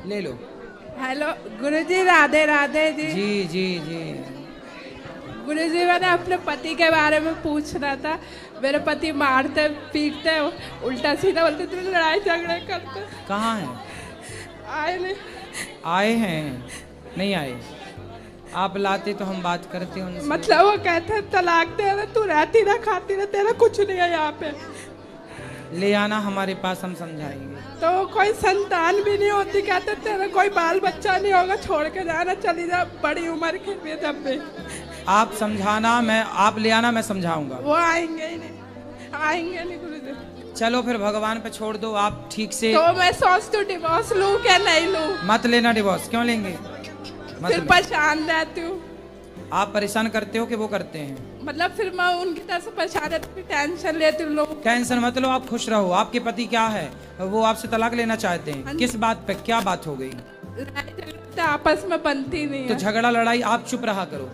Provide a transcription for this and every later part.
ले लो। हेलो गुरुजी, राधे राधे जी। जी जी जी। गुरुजी, मैंने अपने पति के बारे में पूछना था। मेरे पति मारते पीटते उल्टा सीधा बोलते थे, लड़ाई झगड़े करते। कहाँ है? आए नहीं। आए हैं? नहीं आए? आप लाते तो हम बात करते उनसे। मतलब वो कहते हैं तलाक दे रहे, तू रहती ना खाती ना, तेरा कुछ नहीं है यहाँ पे। ले आना हमारे पास, हम समझाएंगे। तो कोई संतान भी नहीं होती, कहते तेरा कोई बाल बच्चा नहीं होगा, छोड़ के जाना, चली जा, बड़ी उम्र की भी तब भी। आप समझाना, मैं आप ले आना, मैं समझाऊंगा। वो आएंगे ही नहीं, आएंगे नहीं गुरुजी। चलो फिर भगवान पे छोड़ दो, आप ठीक से। तो मैं सोचती हूँ डिवोर्स लूँ क्या नहीं लूँ। मत लेना डिवोर्स, क्यों लेंगे? फिर परेशान रहती हूँ। आप परेशान करते हो कि वो करते हैं? मतलब फिर मैं उनकी तरफ से परेशान रहती हूँ, टेंशन लेती हूँ लोग। टेंशन मत लो, आप खुश रहो। आपके पति क्या है, वो आपसे तलाक लेना चाहते हैं? किस बात पे, क्या बात हो गई? तो आपस में बनती नहीं तो है। झगड़ा लड़ाई, आप चुप रहा करो।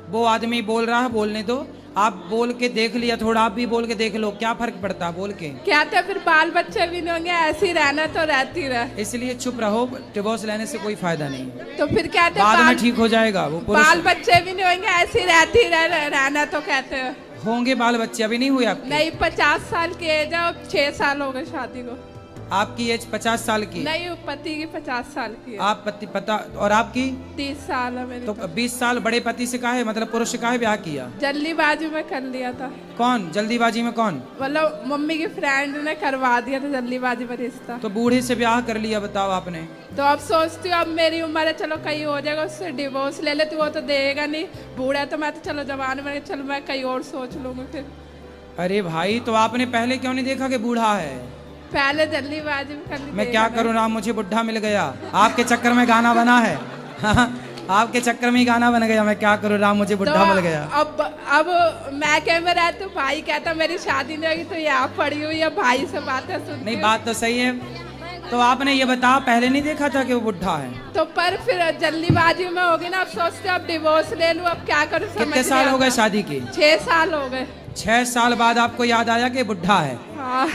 वो आदमी बोल रहा है, बोलने दो। आप बोल के देख लिया थोड़ा, आप भी बोल के देख लो, क्या फर्क पड़ता है बोल के। क्या था फिर बाल बच्चे भी नहीं होंगे, ऐसे ही रहना तो रहती रहे। इसलिए चुप रहो, डिवोर्स लेने से कोई फायदा नहीं है। तो फिर क्या बाद में ठीक हो जाएगा। वो बाल बच्चे भी नहीं होंगे, ऐसे ही रहती रहना तो कहते हैं। होंगे बाल बच्चे, अभी नहीं हुए आपके? नहीं, 50 साल की एज है, अब 6 साल हो गए शादी को। आपकी एज 50 साल की? नहीं, पति की 50 साल की है। आप पति पता, और आपकी? 30 साल है मेरी। तो 20 साल बड़े पति से काहे, मतलब पुरुष से काहे ब्याह किया? जल्दीबाजी में कर लिया था। कौन जल्दीबाजी में? कौन? मतलब मम्मी की फ्रेंड ने करवा दिया था जल्दीबाजी में रिश्ता। तो बूढ़े से ब्याह कर लिया, बताओ आपने। तो अब सोचती हूँ अब मेरी उम्र है, चलो कहीं हो जाएगा, उससे डिवोर्स ले लेती, वो तो देगा नहीं। बूढ़ा है तो मैं तो चलो जवान में, चलो मैं कहीं और सोच लूंगी फिर। अरे भाई, तो आपने पहले क्यों नहीं देखा कि बूढ़ा है? पहले जल्दीबाजी में कर ली। मैं क्या करूँ ना, मुझे बुढ़ा मिल गया। आपके चक्कर में गाना बना है। आपके चक्कर में ही गाना बन गया। मैं क्या करूँ राम, मुझे बुढ़ा मिल गया। अब मैं क्या में रहती हूँ, भाई कहता मेरी शादी नहीं होगी तो यहाँ पड़ी हुई है, भाई से बातें सुनती। नहीं, बात तो सही है। तो आपने ये बताया, पहले नहीं देखा था कि वो बुढ़ा है? तो पर फिर जल्दीबाजी में होगी ना, अब सोचते अब डिवोर्स ले लूँ, अब क्या करूँ। कितने साल हो गए शादी के? 6 साल हो गए। 6 साल बाद आपको याद आया कि बुढ़ा है? हाँ।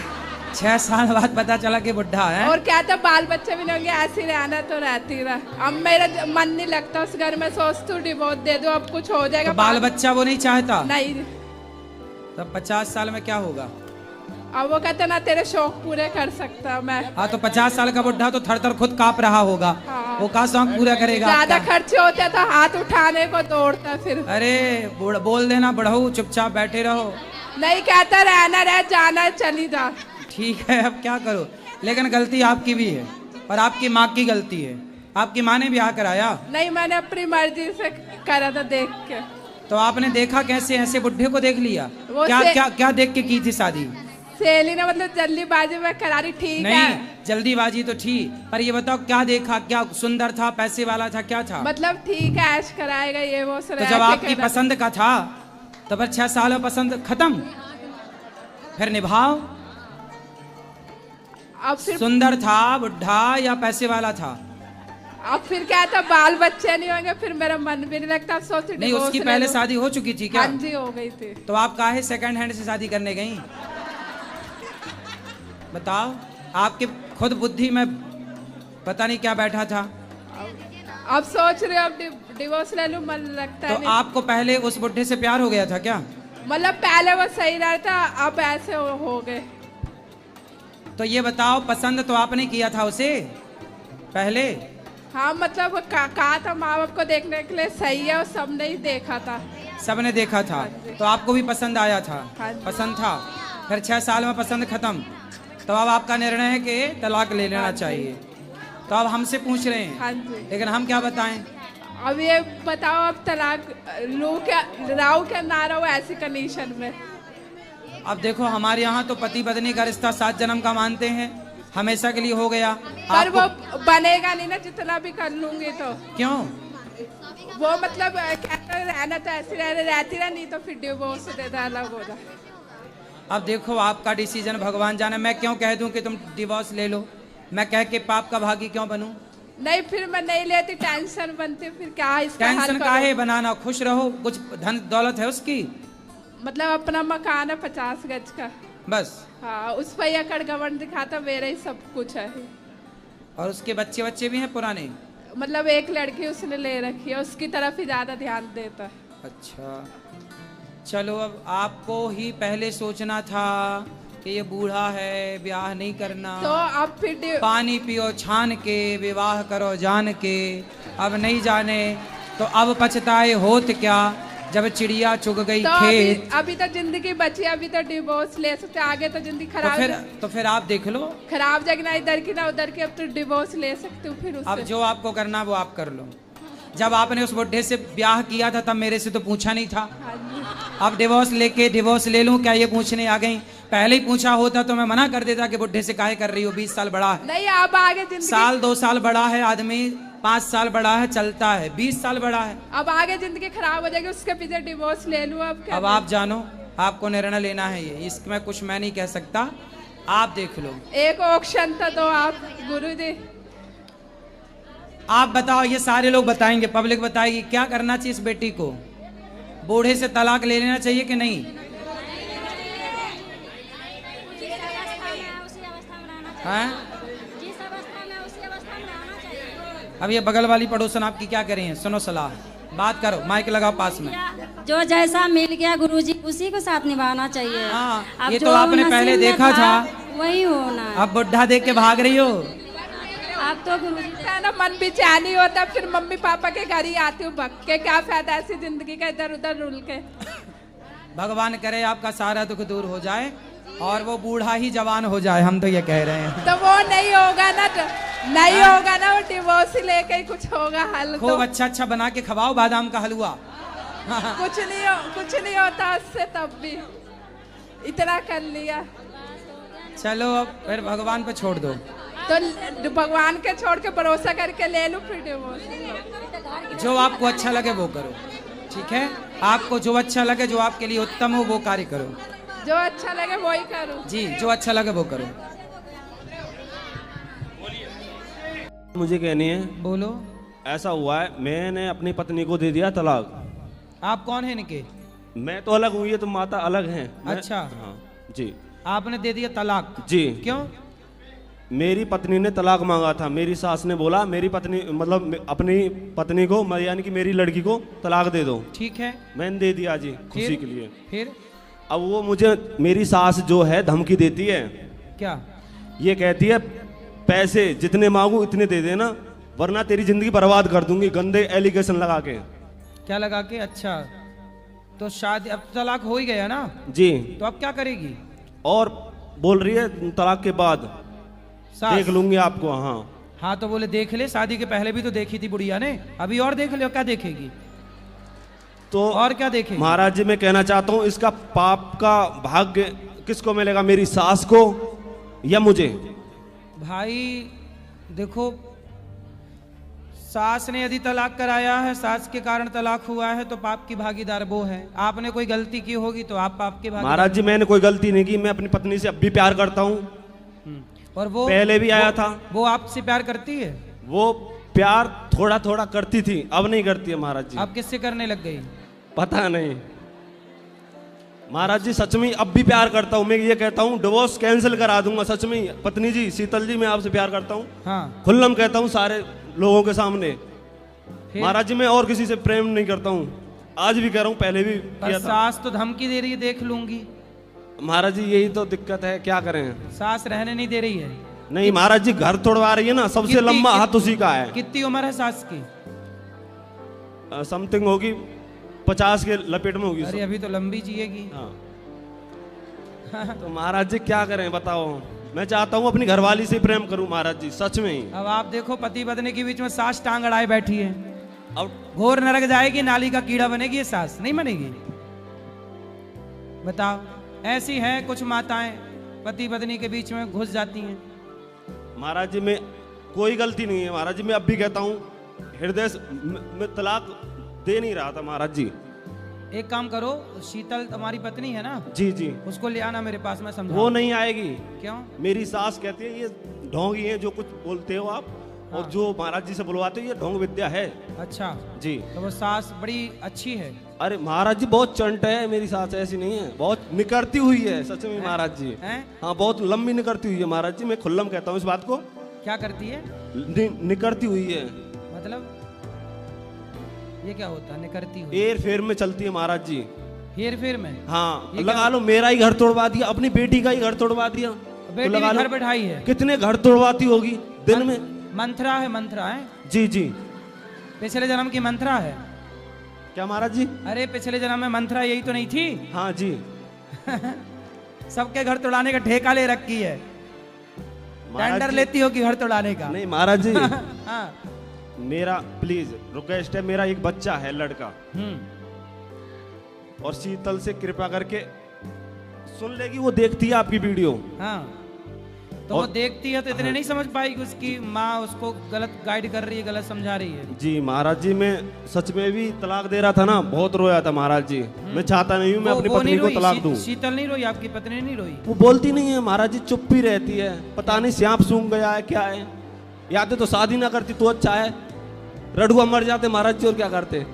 6 साल बाद पता चला कि बुढ़ा है। और क्या था, बाल बच्चे भी नहीं होंगे, ऐसी रहना तो रहती रहा। अब मेरा मन नहीं लगता उस घर में, सोचती हूँ डिवोर्स दे दो, अब कुछ हो जाएगा। तो बाल बच्चा वो नहीं चाहता? नहीं। तब 50 साल में क्या होगा? अब वो कहते ना तेरे शौक पूरे कर सकता मैं। हाँ, तो 50 साल का बुढ़ा तो थर थर खुद कांप रहा होगा। हाँ। वो का शौक पूरा करेगा? ज्यादा खर्चे होते तो हाथ उठाने को दौड़ता फिर। अरे बोल देना, बढ़ऊ चुपचाप बैठे रहो। नहीं, कहता रहना रह, जाना चली जा। ठीक है, अब क्या करो। लेकिन गलती आपकी भी है, और आपकी माँ की गलती है। आपकी माँ ने ब्याह कराया? नहीं, मैंने अपनी मर्जी से करा था, देख के। तो आपने देखा कैसे? ऐसे बुढ़े को देख लिया? क्या क्या क्या देख के की थी शादी? सहेली ने मतलब जल्दीबाजी में करा रही। ठीक है, नहीं जल्दीबाजी तो ठीक, पर ये बताओ क्या देखा? क्या सुंदर था, पैसे वाला था, क्या था? मतलब ठीक है, ऐश कराएगा ये वो। तो जब आपकी पसंद का था तो फिर 6 साल में पसंद खत्म, फिर निभाओ। अब फिर सुंदर था, बुढ़ा या पैसे वाला था? अब फिर क्या था, बाल बच्चे नहीं होंगे, फिर मेरा मन भी नहीं लगता। अब सोचती नहीं, उसकी पहले शादी हो चुकी थी क्या? हाँ जी, हो गई थी। तो आप काहे सेकंड हैंड से शादी करने गई? बताओ। आपके खुद बुद्धि में पता नहीं क्या बैठा था। अब सोच रहे हो अब डिवोर्स ले लूं, मन लगता है तो नहीं। आपको पहले उस बुढ़े से प्यार हो गया था क्या? मतलब पहले वो सही रहता, अब ऐसे हो गए। तो ये बताओ, पसंद तो आपने किया था उसे पहले? हाँ, मतलब कहा था माँ बाप को देखने के लिए सही है, और सबने ही देखा था। सबने देखा था, तो आपको भी पसंद आया था? हाँ। पसंद था, फिर 6 साल में पसंद खत्म, तो अब आपका निर्णय है कि तलाक ले लेना चाहिए। तो अब हमसे पूछ रहे हैं। हाँ जी। लेकिन हम क्या बताएं? अब ये बताओ, अब तलाक लूं क्या, राहु क्या ना राहु ऐसी कंडीशन में? अब देखो, हमारे यहाँ तो पति पत्नी का रिश्ता 7 जन्म का मानते हैं, हमेशा के लिए हो गया। पर वो बनेगा नहीं ना, जितना भी कर लूंगी तो। क्यों? वो मतलब कहते रहना तो ऐसी रहती रह, नहीं तो फिर डिवोर्स दे दे, अलग हो जाए। अब देखो, आपका डिसीजन भगवान जाने। मैं क्यों कह दूं कि तुम डिवोर्स ले लो? मैं कह के पाप का भागी क्यों बनूं? नहीं, फिर मैं नहीं लेती, टेंशन बनती, फिर क्या इसका हल टेंशन करूं? काहे बनाना, खुश रहो। कुछ धन दौलत है उसकी? मतलब अपना मकान है 50 गज का, बस। हाँ, उस पर एकड़ गवर्न दिखाता, मेरा ही सब कुछ है। और उसके बच्चे बच्चे भी हैं पुराने? मतलब एक लड़की उसने ले रखी है, उसकी तरफ ही ज्यादा ध्यान देता है। अच्छा, चलो अब आपको ही पहले सोचना था कि ये बूढ़ा है, ब्याह नहीं करना। तो अब फिर पानी पियो छान के, विवाह करो जान के। अब नहीं जाने तो अब पछताए होत क्या, जब चिड़िया चुग गई तो खेत। अभी तो जिंदगी बची, अभी तो डिवोर्स ले सकते, आगे तो जिंदगी खराब। तो फिर आप देख लो, खराब जगह ना इधर की ना उधर की, अब तो डिवोर्स ले सकते हो फिर उससे। अब जो आपको करना वो आप कर लो। जब आपने उस बुढ़े से ब्याह किया था तब मेरे से तो पूछा नहीं था। हाँ जी। अब डिवोर्स ले लूं क्या, ये पूछने आ गई? पहले ही पूछा होता तो मैं मना कर देता कि बुढ़े से काहे कर रही हो, 20 साल बड़ा है। नहीं, अब आगे जिंदगी, साल 2 साल बड़ा है आदमी, 5 साल बड़ा है चलता है, 20 साल बड़ा है। अब आगे जिंदगी खराब हो जाएगी, उसके पीछे डिवोर्स ले लूं अब क्या? अब आप जानो, आपको निर्णय लेना है ये, इसमें कुछ मैं नहीं कह सकता, आप देख लो। एक ऑप्शन था तो आप गुरुजी आप बताओ, ये सारे लोग बताएंगे, पब्लिक बताएगी क्या करना चाहिए इस बेटी को? बूढ़े से तलाक ले लेना चाहिए कि नहीं? हैं? अब ये बगल वाली पड़ोसन आपकी क्या कर रही हैं? सुनो सलाह, बात करो, माइक लगाओ पास में। जो जैसा मिल गया गुरुजी उसी को साथ निभाना चाहिए। हाँ, अब ये जो तो आपने नसीब पहले में देखा था, वही होना है। अब बुढ़ा देख के भाग रही हो। अब तो गुरुजी ना मन बेचैनी होता, फिर मम्मी पापा के घर ही आती हूँ भग के, क्या फायदा ऐसी जिंदगी का इधर उधर रुल के। भगवान करे आपका सारा दुख दूर हो जाए और वो बूढ़ा ही जवान हो जाए, हम तो ये कह रहे हैं। तो वो नहीं होगा ना, नहीं होगा ना, वो डिवोर्स ही लेके ही कुछ होगा हल। तो खूब अच्छा अच्छा बना के खवाओ बादाम का हलवा। कुछ नहीं होता उससे, तब भी इतना कर लिया। चलो अब फिर भगवान पे छोड़ दो। तो भगवान के छोड़ के भरोसा करके ले लो फिर डिवोर्स। जो आपको अच्छा लगे वो करो, ठीक है? आपको जो अच्छा लगे, जो आपके लिए उत्तम हो वो कार्य करो। जो अच्छा लगे वही करो जी, जो अच्छा लगे वो करो। मुझे कहनी है, बोलो। ऐसा हुआ है, मैंने अपनी पत्नी को दे दिया तलाक। आप कौन है इनके? मैं तो अलग हूँ, ये तो माता अलग हैं। अच्छा। हाँ जी। आपने दे दिया तलाक? जी। क्यों? मेरी पत्नी ने तलाक मांगा था। मेरी सास ने बोला मेरी पत्नी, मतलब अपनी पत्नी को, यानी कि मेरी लड़की को तलाक दे दो। ठीक है, मैंने दे दिया जी, खुशी के लिए। फिर अब वो मुझे, मेरी सास जो है धमकी देती है। क्या? ये कहती है पैसे जितने मांगू इतने दे देना, वरना तेरी जिंदगी बर्बाद कर दूंगी, गंदे एलिगेशन लगा के। क्या लगा के? अच्छा, तो शादी, अब तलाक हो ही गया ना जी। तो अब क्या करेगी? और बोल रही है तलाक के बाद सास? देख लूंगी आपको। हाँ हाँ, तो बोले देख ले, शादी के पहले भी तो देखी थी बुढ़िया ने, अभी और देख ले, क्या देखेगी? तो और क्या देखेगी? महाराज जी मैं कहना चाहता हूँ, इसका पाप का भाग्य किसको मिलेगा, मेरी सास को या मुझे? भाई देखो, सास ने यदि तलाक कराया है, सास के कारण तलाक हुआ है, तो पाप की भागीदार वो है। आपने कोई गलती की होगी तो आप पाप के भागीदार। महाराज जी मैंने कोई गलती नहीं की, मैं अपनी पत्नी से अब भी प्यार करता हूँ। और वो पहले भी आया था। वो आपसे प्यार करती है? वो प्यार थोड़ा थोड़ा करती थी, अब नहीं करती है महाराज जी। आप किससे करने लग गई? पता नहीं महाराज जी, सच में अब भी प्यार करता हूँ। मैं ये कहता हूँ डिवोर्स कैंसिल करा दूंगा, सच में। पत्नी जी, शीतल जी, मैं आपसे प्यार करता हूँ। हाँ, खुल्लम कहता हूँ सारे लोगों के सामने। फिर? महाराज जी मैं और किसी से प्रेम नहीं करता हूँ, आज भी कह रहा हूँ, पहले भी पर किया था। सास तो धमकी दे रही है, देख लूंगी। महाराज जी यही तो दिक्कत है, क्या करें? सास रहने नहीं दे रही है। नहीं महाराज जी, घर तोड़वा रही है ना, सबसे कितनी- लंबा हाथ उसी का है। कितनी उम्र है सास की? समथिंग होगी 50 के लपेट में होगी। अरे अभी तो लंबी जिएगी। हाँ। तो महाराज जी क्या करें बताओ? मैं चाहता हूँ अपनी घरवाली से प्रेम करूं महाराज जी, सच में ही। अब आप देखो, पति पत्नी के बीच में सास टांग अड़ाए बैठी है, अब घोर नरक जाएगी, नाली का कीड़ा बनेगी ये सास, नहीं बनेगी? बताओ, ऐसी है कुछ माताएं, पति पत्नी के बीच में घुस जाती हैं। महाराज जी में कोई गलती नहीं है महाराज जी, मैं अब भी कहता हूँ, हृदय से मैं तलाक दे नहीं रहा था महाराज जी। एक काम करो, शीतल तुम्हारी पत्नी है ना, जी जी। उसको ले आना मेरे पास, मैं समझाऊं। वो नहीं आएगी। क्यों? मेरी सास कहती है ये ढोंगी है, जो कुछ बोलते हो आप। हाँ। और जो महाराज जी से बुलवाते हो ये ढोंग विद्या है। अच्छा, जी। तो वो सास बड़ी अच्छी है? अरे महाराज जी बहुत चंट है मेरी सास, ऐसी नहीं है, बहुत निकरती हुई है सच में महाराज जी। हैं? हाँ बहुत लंबी निकरती हुई है महाराज जी, मैं खुल्लम कहता हूँ इस बात को। क्या करती है? निकरती हुई है। मतलब ये क्या होता है निकरती हुई? एयर फेयर में चलती है महाराज जी। हेर फेर में? हाँ, ये लगा क्या? लो मेरा ही घर तोड़वा दिया, अपनी बेटी का ही घर तोड़वा दिया। बेटी तो लगा भी लो घर बैठाई है। कितने घर तोड़वाती होगी दिन में। मंत्रा है, मंत्रा है। जी जी। पिछले जन्म की मंत्रा है। क्या महाराज जी? अरे पिछले जन्म में मंत्रा यही तो नहीं थी? हाँ जी। सबके घर तोड़ाने का ठेका ले रखी है। महाराज टेंडर जी- लेती हो कि घर तोड़ाने का? नहीं महाराज जी। हाँ। मेरा प्लीज रिक्वेस्ट है, मेरा एक बच्चा है लड़का, और शीतल से कृपा करके सुन लेगी, वो देखती है आपकी वीडियो। हाँ तो वो और- देखती है तो इतने नहीं समझ पाई कि उसकी माँ उसको गलत गाइड कर रही है, गलत समझा रही है। जी महाराज जी, मैं सच में भी तलाक दे रहा था ना, बहुत रोया था महाराज जी। मैं चाहता नहीं हूँ मैं अपनी वो पत्नी नहीं को रोई, तलाक दूं। शीतल नहीं रोई, आपकी पत्नी नहीं रोई? वो बोलती नहीं है महाराज जी, चुप ही रहती है। पता नहीं सांप सूंघ गया है क्या है। याद है तो शादी ना करती तो अच्छा है, रडुआ मर जाते महाराज जी, और क्या करते।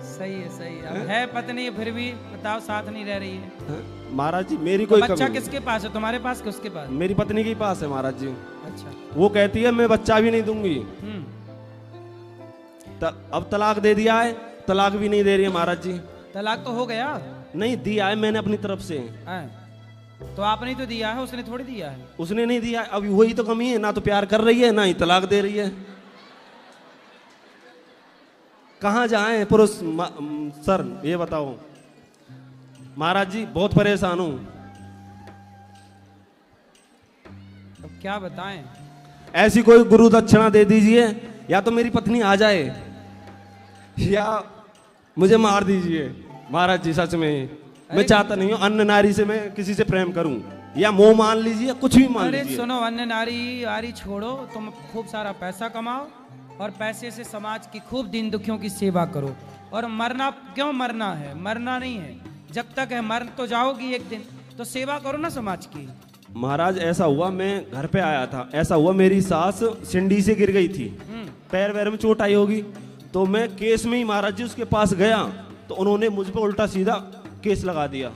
सही है, सही है। अब है पत्नी फिर भी बताओ साथ नहीं रह रही है। हाँ, महाराज जी मेरी तो कोई बच्चा कमी नहीं। किसके पास है, तुम्हारे पास कि उसके पास? मेरी पत्नी के पास है महाराज जी। अच्छा। वो कहती है मैं बच्चा भी नहीं दूंगी। अब तलाक दे दिया है, तलाक भी नहीं दे रही है महाराज जी। तलाक तो हो गया? नहीं दिया है मैंने अपनी तरफ से। तो आपने तो दिया है, उसने थोड़ी दिया है। उसने नहीं दिया है, अभी वही तो कमी है, ना तो प्यार कर रही है ना ही तलाक दे रही है। कहाँ जाए पुरुष सर, ये बताओ महाराज जी, बहुत परेशान हूं। अब क्या बताएं? ऐसी कोई गुरु दक्षिणा दे दीजिए, या तो मेरी पत्नी आ जाए या मुझे मार दीजिए महाराज जी। सच में मैं चाहता नहीं हूँ अन्य नारी से मैं किसी से प्रेम करूं, या मोह मान लीजिए, कुछ भी मान अरे लीजिए। सुनो, अन्य नारी आरी छोड़ो, तुम खूब सारा पैसा कमाओ और पैसे से समाज की खूब दीन दुखियों की सेवा करो। और मरना क्यों मरना है? मरना नहीं है, जब तक है मर तो जाओगी एक दिन, तो सेवा करो ना समाज की। महाराज ऐसा हुआ, मैं घर पे आया था, ऐसा हुआ मेरी सास सिंडी से गिर गई थी, पैर वैर में चोट आई होगी, तो मैं केस में ही महाराज जी उसके पास गया, तो उन्होंने मुझ पर उल्टा सीधा केस लगा दिया।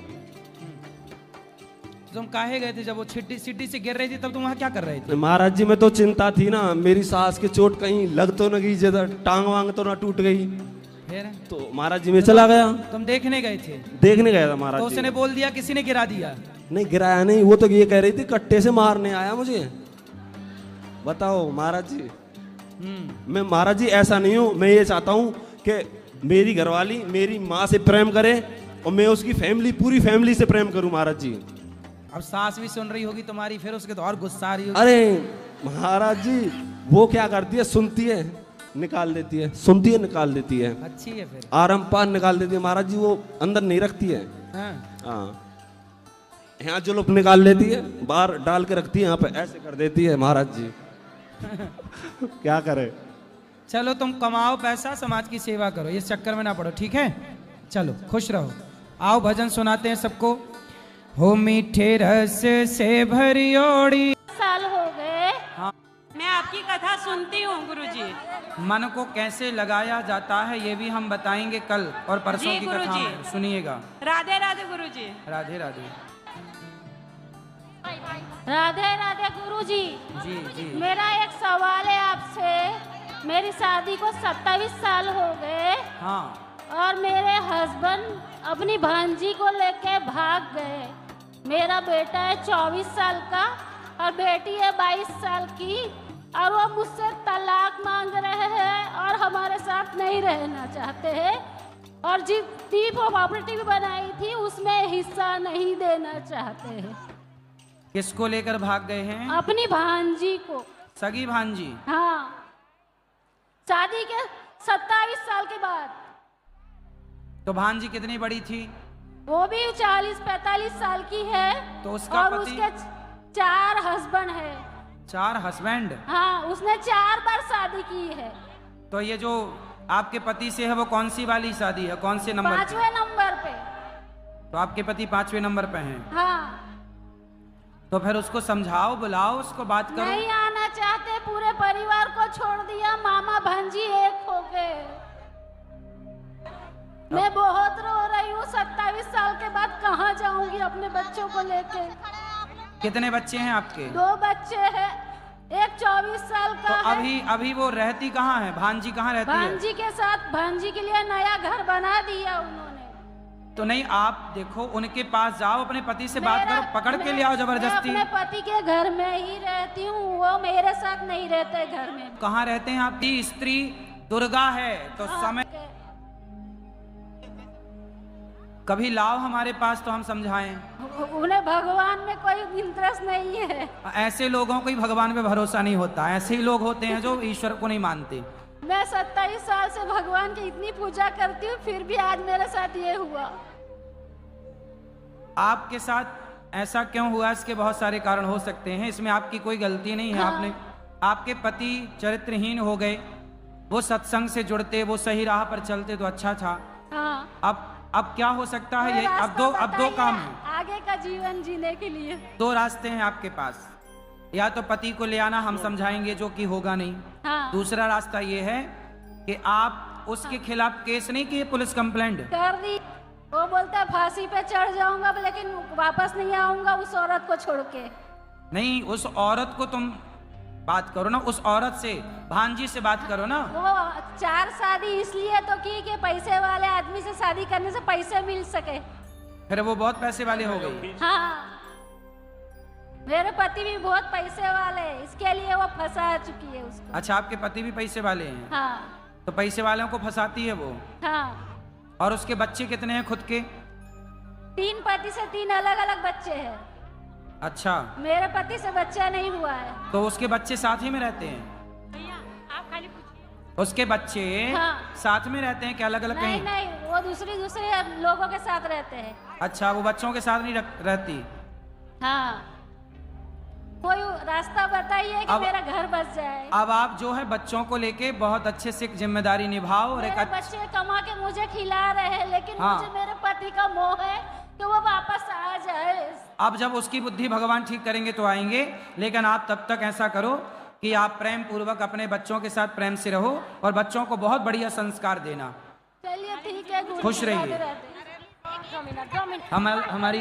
तुम काहे गए थे जब वो सिटी से गिर रही थी, तब तुम वहाँ क्या कर रहे थे? महाराज जी मैं तो चिंता थी ना, मेरी सास की चोट कहीं लग तो न गई, ज्यादा टांग वांग तो ना टूट गई। फिर तो महाराज जी मैं चला गया, तुम देखने गए थे? देखने गया था तो महाराज जी। उसने बोल दिया किसी ने गिरा दिया? नहीं गिराया नहीं, वो तो ये कह रही थी कट्टे से मारने आया मुझे। बताओ महाराज जी। मैं महाराज जी ऐसा नहीं हूँ, मैं ये चाहता हूँ कि मेरी घरवाली मेरी माँ से प्रेम करे और मैं उसकी फैमिली, पूरी फैमिली से प्रेम करूँ महाराज जी। अब सास भी सुन रही होगी तुम्हारी, फिर उसके तो और गुस्सा आ रही होगी। अरे महाराज जी वो क्या करती है, सुनती है निकाल देती है, सुनती है निकाल देती है, अच्छी है फिर। आराम पान निकाल देती है महाराज जी, वो अंदर नहीं रखती है। हाँ। यहाँ जुलूप निकाल लेती है, बाहर डाल के रखती है, यहाँ पे ऐसे कर देती है महाराज जी। क्या करे। चलो तुम कमाओ पैसा, समाज की सेवा करो, इस चक्कर में ना पड़ो, ठीक है? चलो खुश रहो। आओ भजन सुनाते हैं सबको। हो मीठे रस से भरी ओड़ी। साल हो गए। हाँ। मैं आपकी कथा सुनती हूँ गुरुजी। मन को कैसे लगाया जाता है ये भी हम बताएंगे कल और परसों जी, की कथा गुरुजी। में, सुनिएगा। राधे राधे गुरुजी। राधे राधे। राधे राधे गुरुजी। जी जी। मेरा एक सवाल है आपसे। मेरी शादी को 27 साल हो गए हाँ। और मेरे हस्बैंड अपनी भांजी को लेके भाग गए। मेरा बेटा है 24 साल का और बेटी है 22 साल की, और वो मुझसे तलाक मांग रहे हैं और हमारे साथ नहीं रहना चाहते हैं, और जितनी प्रॉपर्टी भी बनाई थी उसमें हिस्सा नहीं देना चाहते हैं। किसको लेकर भाग गए हैं? अपनी भांजी को। सगी भांजी? हाँ, शादी के 27 साल के बाद। तो भांजी कितनी बड़ी थी? वो भी 40-45 साल की है। तो उसका और पति? उसके 4 हस्बैंड है। 4 हस्बैंड? हाँ, उसने 4 बार शादी की है। तो ये जो आपके पति से है वो कौन सी वाली शादी है, कौन से नंबर पे? 5वें नंबर पे। तो आपके पति 5वें नंबर पे हैं? हाँ। तो फिर उसको समझाओ, बुलाओ उसको, बात करो। नहीं आना चाहते, पूरे परिवार को छोड़ दिया, मामा भांजी एक हो गए। मैं बहुत रो रही हूँ। 27 साल के बाद कहाँ जाऊंगी अपने बच्चों को लेके। कितने बच्चे हैं आपके? 2 बच्चे हैं, एक 24 साल तो का है। अभी वो रहती कहाँ है? भांजी कहाँ रहती है? भांजी के साथ, भांजी के लिए नया घर बना दिया उन्होंने। तो नहीं, आप देखो उनके पास जाओ, अपने पति से बात मेरा- करो, पकड़ के ले आओ जबरदस्ती। मैं अपने पति के घर में ही रहती हूँ, वो मेरे साथ नहीं रहते घर में। कहाँ रहते हैं? आपकी स्त्री दुर्गा है तो समय कभी लाओ हमारे पास तो हम समझाएं। उन्हें भगवान में कोई इंटरेस्ट नहीं है। ऐसे लोगों को ही भगवान पे भरोसा नहीं होता। ऐसे ही लोग होते हैं जो ईश्वर को नहीं मानते। मैं 27 साल से भगवान की इतनी पूजा करती हूँ, फिर भी आज मेरे साथ ये हुआ। आपके साथ ऐसा क्यों हुआ? इसके बहुत सारे कारण हो सकते हैं, इसमें आपकी कोई गलती नहीं है। हाँ। आपके पति चरित्रहीन हो गए, वो सत्संग से जुड़ते, वो सही राह पर चलते तो अच्छा था। हाँ। अब क्या हो सकता है? कोई ये अब दो रास्ता काम बताइए है। आगे का जीवन जीने के लिए। 2 रास्ते हैं आपके पास। या तो पति को ले आना, हम समझाएंगे, जो कि होगा नहीं। हाँ। दूसरा रास्ता ये है कि आप उसके खिलाफ केस नहीं किए, पुलिस कंप्लेंट कर दी। वो बोलता है फांसी पे चढ़ जाऊंगा, लेकिन वापस नहीं आऊंगा उस औरत को छोड़ के। नहीं, उस औरत को तुम बात करो ना, उस औरत से, भांजी से बात करो ना। वो 4 शादी इसलिए तो की कि पैसे वाले आदमी से शादी करने से पैसे मिल सके। फिर वो बहुत पैसे वाले हो गई। हाँ, मेरे पति भी बहुत पैसे वाले हैं, इसके लिए वो फंसा चुकी है उसको। अच्छा, आपके पति भी पैसे वाले हैं? हाँ। तो पैसे वालों को फंसाती है वो। हाँ। और उसके बच्चे कितने हैं खुद के? 3 पति से 3 अलग अलग बच्चे हैं। अच्छा, मेरे पति से बच्चा नहीं हुआ है। तो उसके बच्चे साथ ही में रहते हैं? आप खाली पूछिए। उसके बच्चे हाँ। साथ में रहते हैं क्या, अलग अलग नहीं कहीं? नहीं, वो दूसरे लोगों के साथ रहते हैं। अच्छा, वो बच्चों के साथ नहीं रहती? हाँ। कोई रास्ता बताइए कि अब- मेरा घर बच जाए। अब आप जो है बच्चों को लेके बहुत अच्छे से जिम्मेदारी निभाओ और एक मेरे बच्चे कमा के मुझे खिला रहे हैं, लेकिन हाँ। मुझे मेरे पति का मोह है कि वो वापस आ जाए। अब जब उसकी बुद्धि भगवान ठीक करेंगे तो आएंगे, लेकिन आप तब तक ऐसा करो कि आप प्रेम पूर्वक अपने बच्चों के साथ प्रेम से रहो और बच्चों को बहुत बढ़िया संस्कार देना। चलिए ठीक है, गुरु खुश जी, रहिए। राधे राधे। 2 मिनट। हमारी